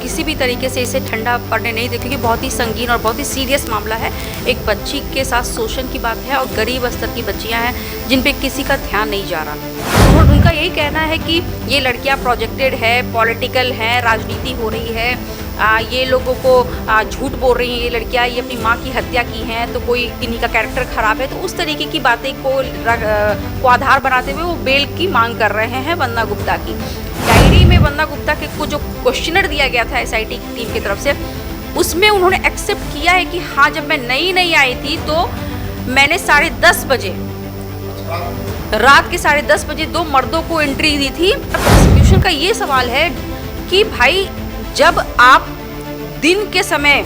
किसी भी तरीके से इसे ठंडा पड़ने नहीं दे, क्योंकि बहुत ही संगीन और बहुत ही सीरियस मामला है। एक बच्ची के साथ शोषण की बात है और गरीब स्तर की बच्चियां हैं जिन पे किसी का ध्यान नहीं जा रहा। और उनका यही कहना है कि ये लड़कियां प्रोजेक्टेड है, पॉलिटिकल है, राजनीति हो रही है, ये लोगों को झूठ बोल रही हैं, ये लड़कियां ये अपनी माँ की हत्या की हैं तो कोई इन्हीं का कैरेक्टर ख़राब है। तो उस तरीके की बातें को आधार बनाते हुए वो बेल की मांग कर रहे हैं वंदना गुप्ता की। डायरी में वंदना गुप्ता के को जो क्वेश्चनर दिया गया था एसआईटी की टीम की तरफ से, उसमें उन्होंने एक्सेप्ट किया है कि हाँ, जब मैं नई आई थी तो मैंने 10:30 बजे, रात के 10:30 बजे 2 मर्दों को एंट्री दी थी। प्रोसिक्यूशन का ये सवाल है कि भाई, जब आप दिन के समय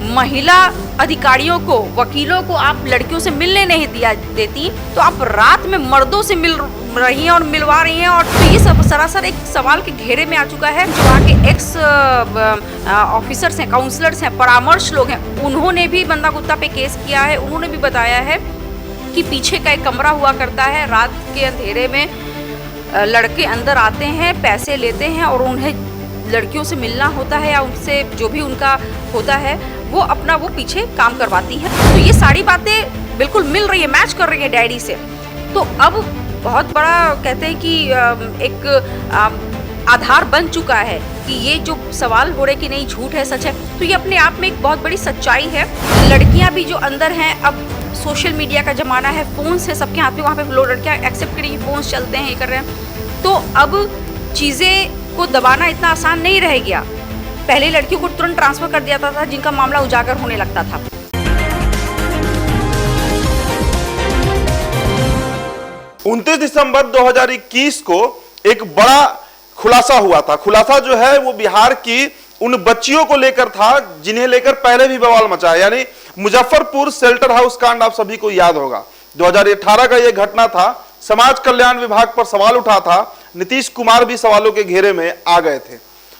महिला अधिकारियों को, वकीलों को आप लड़कियों से मिलने नहीं देती, तो आप रात में मर्दों से मिल रही हैं और मिलवा रही हैं। और तो ये सब सरासर एक सवाल के घेरे में आ चुका है। जो वहाँ के एक्स ऑफिसर्स हैं, काउंसलर्स हैं, परामर्श लोग हैं, उन्होंने भी वंदना गुप्ता पे केस किया है। उन्होंने भी बताया है कि पीछे का एक कमरा हुआ करता है, रात के अंधेरे में लड़के अंदर आते हैं, पैसे लेते हैं और उन्हें लड़कियों से मिलना होता है या उनसे जो भी उनका होता है वो पीछे काम करवाती है। तो ये सारी बातें बिल्कुल मिल रही है, मैच कर रही है डायरी से। तो अब बहुत बड़ा कहते हैं कि एक आधार बन चुका है कि ये जो सवाल हो रहे कि नहीं झूठ है सच है, तो ये अपने आप में एक बहुत बड़ी सच्चाई है। लड़कियां भी जो अंदर हैं, अब सोशल मीडिया का ज़माना है, फ़ोन्स है सबके हाथ में, वहाँ पे लोग लड़कियाँ एक्सेप्ट करेंगी, फ़ोन्स चलते हैं, ये कर रहे हैं। तो अब चीज़ें को दबाना इतना आसान नहीं रह गया। पहले लड़कियों को तुरंत ट्रांसफ़र कर दिया था जिनका मामला उजागर होने लगता था। 29 दिसंबर 2021 को एक बड़ा खुलासा हुआ था। खुलासा जो है वो बिहार की उन बच्चियों को लेकर था जिन्हें लेकर पहले भी बवाल मचा है, यानी मुजफ्फरपुर शेल्टर हाउस कांड आप सभी को याद होगा। 2018 का यह घटना था। समाज कल्याण विभाग पर सवाल उठा था, नीतीश कुमार भी सवालों के घेरे में आ गए थे।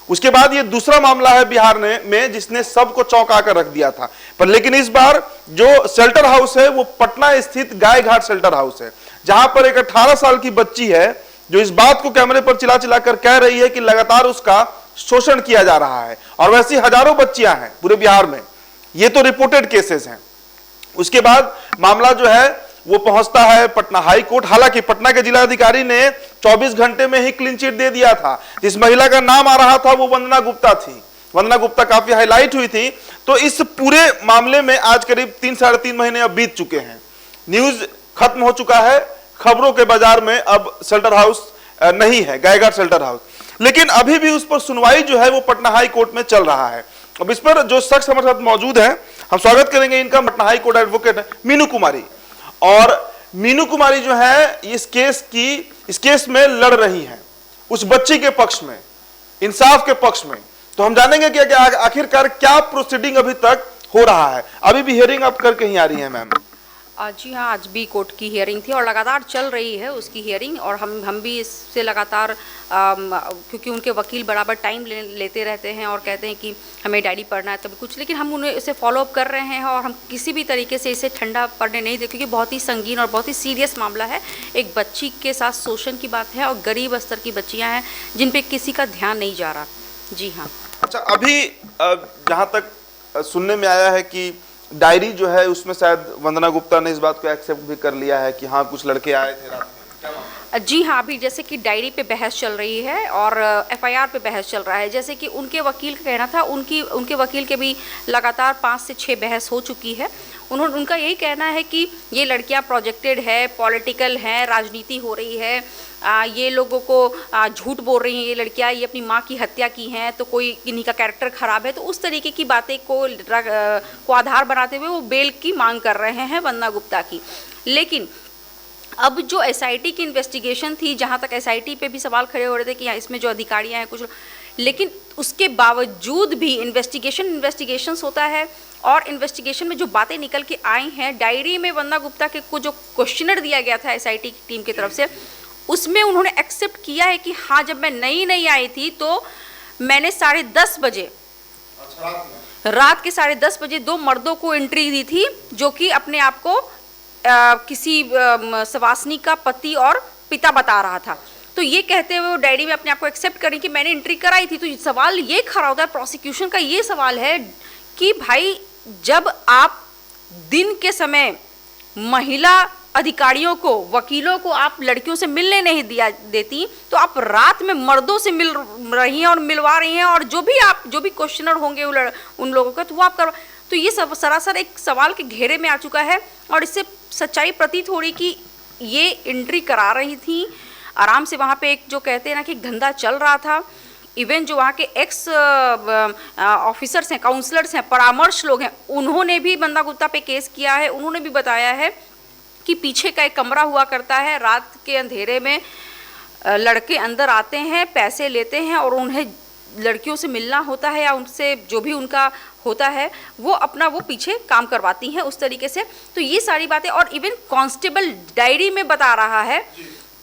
उसके बाद ये दूसरा मामला है बिहार में जिसने सबको चौंका कर रख दिया था। पर लेकिन इस बार जो शेल्टर हाउस है वो पटना स्थित गाय घाट शेल्टर हाउस है, जहां पर एक 18 साल की बच्ची है जो इस बात को कैमरे पर चिल्ला चिल्ला कर कह रही है कि लगातार उसका शोषण किया जा रहा है। और वैसी हजारों बच्चियां हैं पूरे बिहार में। ये तो रिपोर्टेड केसेस हैं। उसके बाद मामला जो है वो पहुंचता है पटना हाई कोर्ट। हालांकि पटना के जिलाधिकारी ने 24 घंटे में ही क्लीन चिट दे दिया था। जिस महिला का नाम आ रहा था वो वंदना गुप्ता थी। वंदना गुप्ता काफी हाईलाइट हुई थी। तो इस पूरे मामले में आज करीब 3-3.5 महीने अब बीत चुके हैं। न्यूज खत्म हो चुका है। खबरों के बाजार में अब शेल्टर हाउस नहीं है, गायघाट शेल्टर हाउस। लेकिन अभी भी उस पर सुनवाई जो है वो पटना हाई कोर्ट में चल रहा है। अब इस पर जो शख्स हमारे साथ मौजूद है, हम स्वागत करेंगे इनका। पटना हाई कोर्ट एडवोकेट है मीनू कुमारी। और मीनू कुमारी जो है इस केस में लड़ रही हैं उस बच्ची के पक्ष में, इंसाफ के पक्ष में। तो हम जानेंगे कि आखिरकार क्या प्रोसीडिंग अभी तक हो रहा है। अभी भी हियरिंग आप करके ही आ रही है मैम? जी हाँ, आज भी कोर्ट की हियरिंग थी और लगातार चल रही है उसकी हियरिंग। और हम भी इससे लगातार क्योंकि उनके वकील बराबर टाइम लेते रहते हैं और कहते हैं कि हमें डायरी पढ़ना है, कभी कुछ, लेकिन हम उन्हें इसे फॉलोअप कर रहे हैं और हम किसी भी तरीके से इसे ठंडा पड़ने नहीं दे, क्योंकि बहुत ही संगीन और बहुत ही सीरियस मामला है। एक बच्ची के साथ शोषण की बात है और गरीब स्तर की बच्चियाँ हैं जिन पर किसी का ध्यान नहीं जा रहा। जी हाँ। अच्छा, अभी जहाँ तक सुनने में आया है कि डायरी जो है उसमें शायद वंदना गुप्ता ने इस बात को एक्सेप्ट भी कर लिया है कि हाँ कुछ लड़के आए थे रात में। जी हाँ, अभी जैसे कि डायरी पे बहस चल रही है और एफआईआर पे बहस चल रहा है। जैसे कि उनके वकील का कहना था, उनके वकील के भी लगातार 5 से 6 बहस हो चुकी है। उनका यही कहना है कि ये लड़कियां प्रोजेक्टेड है, पॉलिटिकल हैं, राजनीति हो रही है, ये लोगों को झूठ बोल रही हैं, ये लड़कियां ये अपनी माँ की हत्या की हैं तो कोई इन्हीं का कैरेक्टर ख़राब है। तो उस तरीके की बातें को आधार बनाते हुए वो बेल की मांग कर रहे हैं वंदना गुप्ता की। लेकिन अब जो एसआईटी की इन्वेस्टिगेशन थी, जहाँ तक एसआईटी पे भी सवाल खड़े हो रहे थे कि यहाँ इसमें जो अधिकारियाँ हैं कुछ, लेकिन उसके बावजूद भी इन्वेस्टिगेशंस होता है और इन्वेस्टिगेशन में जो बातें निकल के आई हैं, डायरी में वंदना गुप्ता के को जो क्वेश्चनर दिया गया था एसआईटी की टीम की तरफ से, उसमें उन्होंने एक्सेप्ट किया है कि हाँ, जब मैं नई आई थी तो मैंने 10:30 बजे, रात के 10:30 बजे 2 मर्दों को एंट्री दी थी जो कि अपने आप को किसी सवासनी का पति और पिता बता रहा था। तो ये कहते हुए वो डायरी में अपने आप को एक्सेप्ट करें कि मैंने एंट्री कराई थी। तो सवाल ये खड़ा होता है, प्रोसिक्यूशन का ये सवाल है कि भाई जब आप दिन के समय महिला अधिकारियों को, वकीलों को आप लड़कियों से मिलने नहीं देती, तो आप रात में मर्दों से मिल रही हैं और मिलवा रही हैं, और जो भी क्वेश्चनर होंगे उन लोगों का, तो वो आप कर। तो ये सब सरासर एक सवाल के घेरे में आ चुका है, और इससे सच्चाई प्रतीत हो रही कि ये एंट्री करा रही थी आराम से। वहाँ पे एक जो कहते हैं ना कि धंधा चल रहा था। इवन जो वहाँ के एक्स ऑफिसर्स हैं, काउंसलर्स हैं, परामर्श लोग हैं, उन्होंने भी बंदा गुप्ता पे केस किया है। उन्होंने भी बताया है कि पीछे का एक कमरा हुआ करता है, रात के अंधेरे में लड़के अंदर आते हैं, पैसे लेते हैं, और उन्हें लड़कियों से मिलना होता है या उनसे जो भी उनका होता है वो पीछे काम करवाती हैं उस तरीके से। तो ये सारी बातें, और इवन कांस्टेबल डायरी में बता रहा है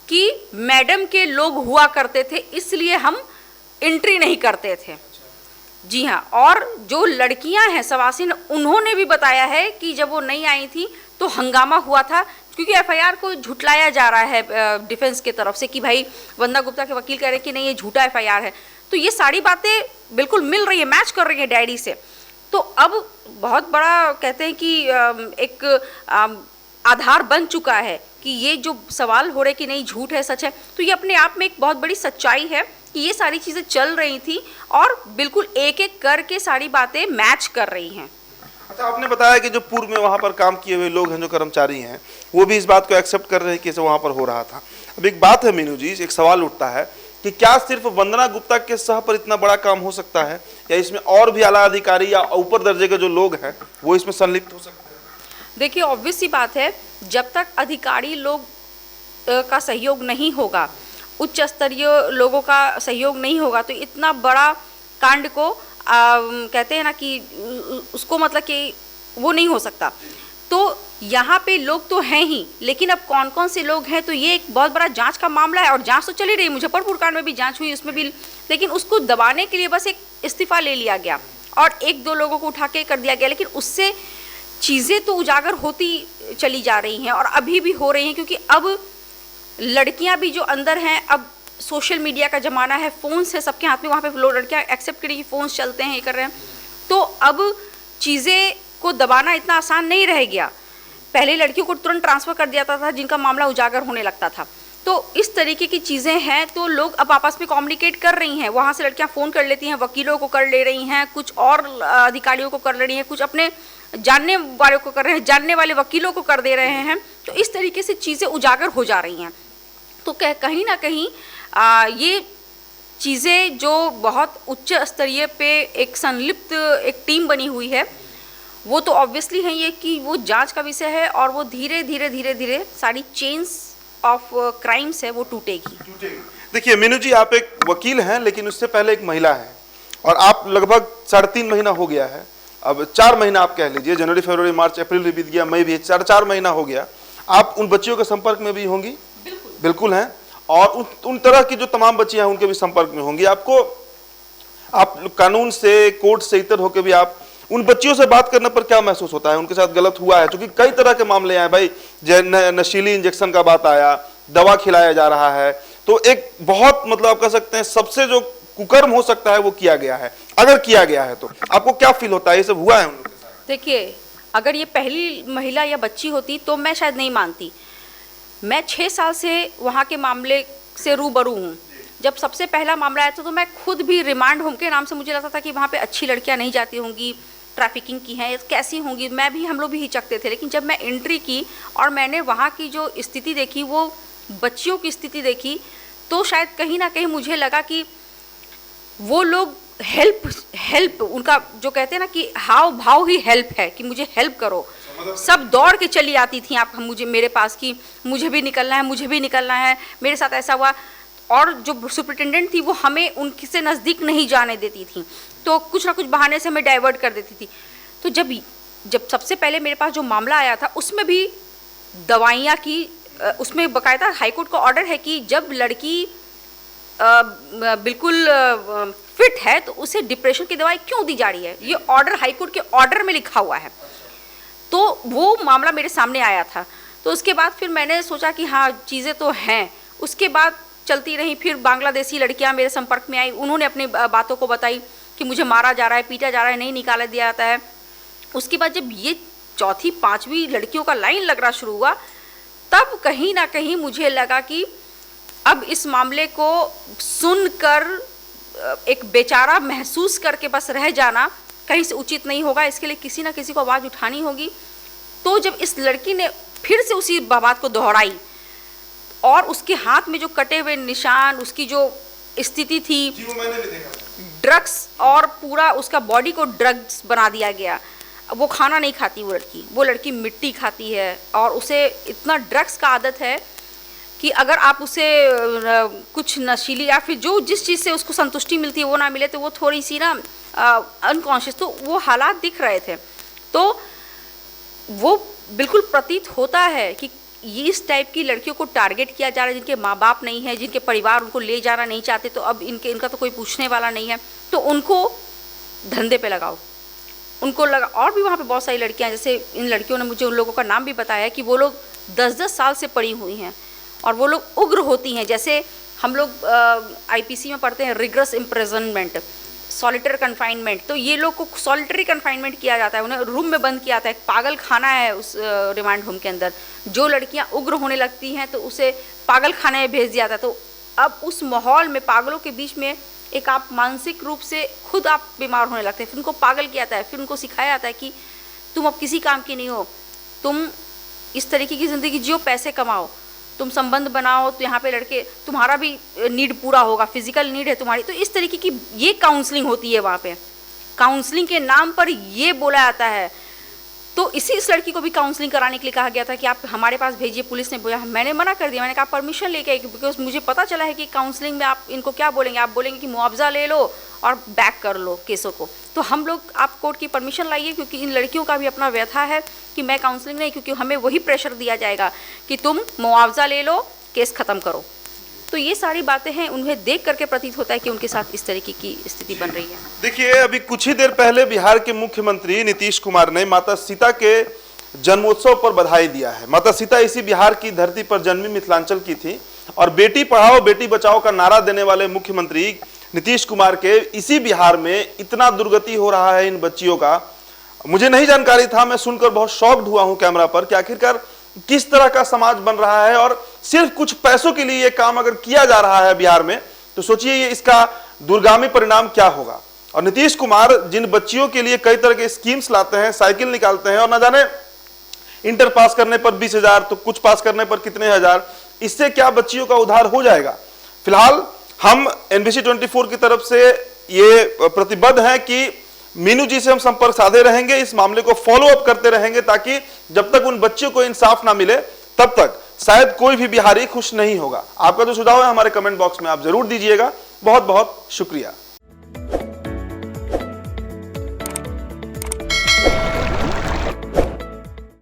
कि मैडम के लोग हुआ करते थे, इसलिए हम एंट्री नहीं करते थे। जी हाँ, और जो लड़कियां हैं सवासिन, उन्होंने भी बताया है कि जब वो नहीं आई थी तो हंगामा हुआ था, क्योंकि एफआईआर को झुटलाया जा रहा है डिफेंस के तरफ से कि भाई वंदा गुप्ता के वकील कह रहे हैं कि नहीं ये झूठा एफआईआर है। तो ये सारी बातें बिल्कुल मिल रही है, मैच कर रही है डायरी से। तो अब बहुत बड़ा कहते हैं कि एक आधार बन चुका है कि ये जो सवाल हो रहे कि नहीं झूठ है सच है, तो ये अपने आप में एक बहुत बड़ी सच्चाई है कि ये सारी चीज़ें चल रही थी और बिल्कुल एक एक करके सारी बातें मैच कर रही हैं। अच्छा, आपने बताया कि जो पूर्व में वहाँ पर काम किए हुए लोग हैं, जो कर्मचारी हैं, वो भी इस बात को एक्सेप्ट कर रहे हैं कि ऐसे वहाँ पर हो रहा था। अब एक बात है मीनू जी, एक सवाल उठता है कि क्या सिर्फ वंदना गुप्ता के सह पर इतना बड़ा काम हो सकता है, या इसमें और भी आला अधिकारी या ऊपर दर्जे के जो लोग हैं वो इसमें संलिप्त हो सकते हैं? देखिए, ऑब्वियस सी बात है, जब तक अधिकारी लोग का सहयोग नहीं होगा, उच्च स्तरीय लोगों का सहयोग नहीं होगा, तो इतना बड़ा कांड को कहते हैं ना कि उसको मतलब कि वो नहीं हो सकता। तो यहाँ पे लोग तो हैं ही, लेकिन अब कौन कौन से लोग हैं, तो ये एक बहुत बड़ा जांच का मामला है, और जांच तो चली रही। मुजफ्फरपुर कांड में भी जांच हुई, उसमें भी, लेकिन उसको दबाने के लिए बस एक इस्तीफा ले लिया गया और एक दो लोगों को उठा के कर दिया गया, लेकिन उससे चीज़ें तो उजागर होती चली जा रही हैं और अभी भी हो रही हैं, क्योंकि अब लड़कियां भी जो अंदर हैं, अब सोशल मीडिया का ज़माना है, फ़ोन्स है सबके हाथ में, वहाँ पे लोग लड़कियां एक्सेप्ट करें कि फ़ोन्स चलते हैं, ये कर रहे हैं, तो अब चीज़ें को दबाना इतना आसान नहीं रह गया। पहले लड़कियों को तुरंत ट्रांसफ़र कर दिया जाता था जिनका मामला उजागर होने लगता था। तो इस तरीके की चीज़ें हैं, तो लोग अब आपस में कम्युनिकेट कर रही हैं, वहाँ से लड़कियाँ फ़ोन कर लेती हैं, वकीलों को कर ले रही हैं, कुछ और अधिकारियों को कर ले रही हैं, कुछ अपने जानने वालों को कर रहे हैं, जानने वाले वकीलों को कर दे रहे हैं। तो इस तरीके से चीज़ें उजागर हो जा रही हैं। तो कहीं ना कहीं ये चीज़ें जो बहुत उच्च स्तरीय पे एक संलिप्त एक टीम बनी हुई है, वो तो ऑब्वियसली है ये कि वो जांच का विषय है, और वो धीरे धीरे सारी चेन्स ऑफ क्राइम्स है वो टूटेगी। देखिए मीनू जी, आप एक वकील हैं, लेकिन उससे पहले एक महिला है, और आप लगभग 3.5 महीना हो गया है, अब 4 महीना आप कह लीजिए, जनवरी फरवरी मार्च अप्रैल भी बीत गया, मई भी, 4 महीना हो गया। आप उन बच्चियों के संपर्क में भी होंगी? बिल्कुल हैं। और उन तरह की जो तमाम बच्चियां हैं उनके भी संपर्क में होंगी। आपको, आप कानून से, कोर्ट से इतर होकर भी आप उन बच्चियों से बात करने पर क्या महसूस होता है? उनके साथ गलत हुआ है, क्योंकि कई तरह के मामले आए भाई, नशीली इंजेक्शन का बात आया, दवा खिलाया जा रहा है, तो एक बहुत मतलब आप कह सकते हैं सबसे जो कुकर्म हो सकता है वो किया गया है। अगर किया गया है तो आपको क्या फील होता है, ये सब हुआ है उन लोगों के साथ? देखिए, अगर ये पहली महिला या बच्ची होती तो मैं शायद नहीं मानती। मैं 6 साल से वहाँ के मामले से रूबरू हूँ। जब सबसे पहला मामला आया था तो मैं खुद भी रिमांड होम के नाम से मुझे लगता था कि वहाँ पे अच्छी लड़कियाँ नहीं जाती होंगी, ट्रैफिकिंग की हैं, कैसी होंगी, हम लोग भी हिचकते थे। लेकिन जब मैं एंट्री की और मैंने वहाँ की जो स्थिति देखी, वो बच्चियों की स्थिति देखी, तो शायद कहीं ना कहीं मुझे लगा कि वो लोग हेल्प उनका जो कहते हैं ना कि हाव भाव ही हेल्प है, कि मुझे हेल्प करो। सब दौड़ के चली आती थी आप मुझे मेरे पास कि मुझे भी निकलना है, मुझे भी निकलना है, मेरे साथ ऐसा हुआ। और जो सुपरिटेंडेंट थी वो हमें उनसे नज़दीक नहीं जाने देती थी, तो कुछ ना कुछ बहाने से हमें डाइवर्ट कर देती थी। तो जब सबसे पहले मेरे पास जो मामला आया था उसमें भी दवाइयाँ की, उसमें बाकायदा हाईकोर्ट का ऑर्डर है कि जब लड़की बिल्कुल फिट है तो उसे डिप्रेशन की दवाई क्यों दी जा रही है, ये ऑर्डर हाईकोर्ट के ऑर्डर में लिखा हुआ है। तो वो मामला मेरे सामने आया था। तो उसके बाद फिर मैंने सोचा कि हाँ चीज़ें तो हैं। उसके बाद चलती रही। फिर बांग्लादेशी लड़कियां मेरे संपर्क में आई, उन्होंने अपनी बातों को बताई कि मुझे मारा जा रहा है, पीटा जा रहा है, नहीं निकाला दिया जाता है। उसके बाद जब ये चौथी पांचवी लड़कियों का लाइन लगना शुरू हुआ, तब कहीं ना कहीं मुझे लगा कि अब इस मामले को सुनकर एक बेचारा महसूस करके बस रह जाना कहीं से उचित नहीं होगा, इसके लिए किसी ना किसी को आवाज़ उठानी होगी। तो जब इस लड़की ने फिर से उसी बात को दोहराई और उसके हाथ में जो कटे हुए निशान, उसकी जो स्थिति थी, जी, वो मैंने भी देखा। ड्रग्स, और पूरा उसका बॉडी को ड्रग्स बना दिया गया। वो खाना नहीं खाती वो लड़की मिट्टी खाती है, और उसे इतना ड्रग्स का आदत है कि अगर आप उसे कुछ नशीली या फिर जो जिस चीज़ से उसको संतुष्टि मिलती है वो ना मिले तो वो थोड़ी सी ना अनकॉन्शियस, तो वो हालात दिख रहे थे। तो वो बिल्कुल प्रतीत होता है कि ये इस टाइप की लड़कियों को टारगेट किया जा रहा है, जिनके माँ बाप नहीं है, जिनके परिवार उनको ले जाना नहीं चाहते, तो अब इनका तो कोई पूछने वाला नहीं है, तो उनको धंधे पे लगाओ, उनको लगा। और भी वहाँ पे बहुत सारी लड़कियाँ, जैसे इन लड़कियों ने मुझे उन लोगों का नाम भी बताया कि वो लोग 10-10 साल से पड़ी हुई हैं और वो लोग उग्र होती हैं। जैसे हम लोग IPC में पढ़ते हैं रिग्रेस इम्प्रिजनमेंट, सॉलिटरी कन्फाइनमेंट, तो ये लोग को सॉलिटरी कन्फाइनमेंट किया जाता है, उन्हें रूम में बंद किया जाता है, पागल खाना है उस रिमांड होम के अंदर। जो लड़कियां उग्र होने लगती हैं तो उसे पागल खाने में भेज दिया जाता है। तो अब उस माहौल में, पागलों के बीच में, एक आप मानसिक रूप से खुद आप बीमार होने लगते हैं। फिर उनको पागल किया जाता है, फिर उनको सिखाया जाता है कि तुम अब किसी काम की नहीं हो, तुम इस तरीके की ज़िंदगी जियो, पैसे कमाओ, तुम संबंध बनाओ, तो यहाँ पे लड़के, तुम्हारा भी नीड पूरा होगा, फिजिकल नीड है तुम्हारी। तो इस तरीके की ये काउंसलिंग होती है वहाँ पे, काउंसलिंग के नाम पर ये बोला जाता है। तो इस लड़की को भी काउंसलिंग कराने के लिए कहा गया था कि आप हमारे पास भेजिए। पुलिस ने बोला, मैंने मना कर दिया, मैंने कहा परमिशन लेके आई, बिकॉज मुझे पता चला है कि काउंसलिंग में आप इनको क्या बोलेंगे, आप बोलेंगे कि मुआवजा ले लो और बैक कर लो केसों को। तो हम लोग, आप कोर्ट की परमिशन लाइए, क्योंकि इन लड़कियों का भी अपना व्यथा है कि मैं काउंसलिंग नहीं, क्योंकि हमें वही प्रेशर दिया जाएगा कि तुम मुआवजा ले लो, केस ख़त्म करो। तो ये सारी बातें हैं, उन्हें देख करके प्रतीत होता है कि उनके साथ इस तरीके की स्थिति बन रही है। देखिए, अभी कुछ ही देर पहले बिहार के मुख्यमंत्री नीतीश कुमार ने माता सीता के जन्मोत्सव पर बधाई दिया है। माता सीता इसी बिहार की धरती पर जन्मी मिथिलांचल की थी, और बेटी पढ़ाओ बेटी बचाओ का नारा देने वाले मुख्यमंत्री नीतीश कुमार के इसी बिहार में इतना दुर्गति हो रहा है इन बच्चियों का, मुझे नहीं जानकारी था। मैं सुनकर बहुत शॉक्ड हुआ हूं कैमरा पर कि आखिरकार किस तरह का समाज बन रहा है, और सिर्फ कुछ पैसों के लिए ये काम अगर किया जा रहा है बिहार में, तो सोचिए ये इसका दूरगामी परिणाम क्या होगा। और नीतीश कुमार जिन बच्चियों के लिए कई तरह के स्कीम्स लाते हैं, साइकिल निकालते हैं, और न जाने इंटर पास करने पर 20,000, तो कुछ पास करने पर कितने हजार, इससे क्या बच्चियों का उद्धार हो जाएगा। फिलहाल हम NBC 24 की तरफ से ये प्रतिबद्ध हैं कि मीनू जी से हम संपर्क साधे रहेंगे, इस मामले को फॉलो अप करते रहेंगे, ताकि जब तक उन बच्चों को इंसाफ ना मिले तब तक शायद कोई भी बिहारी खुश नहीं होगा। आपका जो सुझाव है हमारे कमेंट बॉक्स में आप जरूर दीजिएगा। बहुत बहुत शुक्रिया।